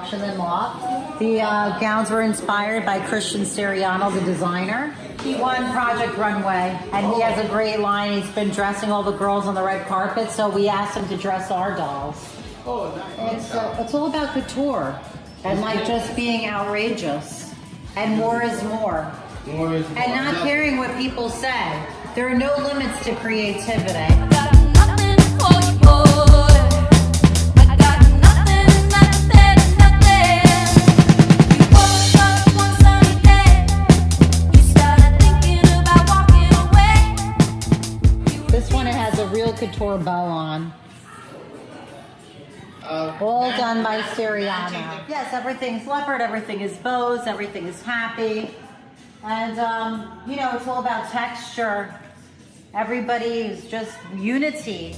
auction them off. The gowns were inspired by Christian Siriano, the designer. He won Project Runway, and he has a great line. He's been dressing all the girls on the red carpet, so we asked him to dress our dolls. Oh, nice. It's all about couture and like just being outrageous. And more is more. More is more. And not caring what people say. There are no limits to creativity. This one, it has a real couture bow on. All done by Siriano. Yes, everything's leopard, everything is bows, everything is happy. And, you know, it's all about texture. Everybody is just unity.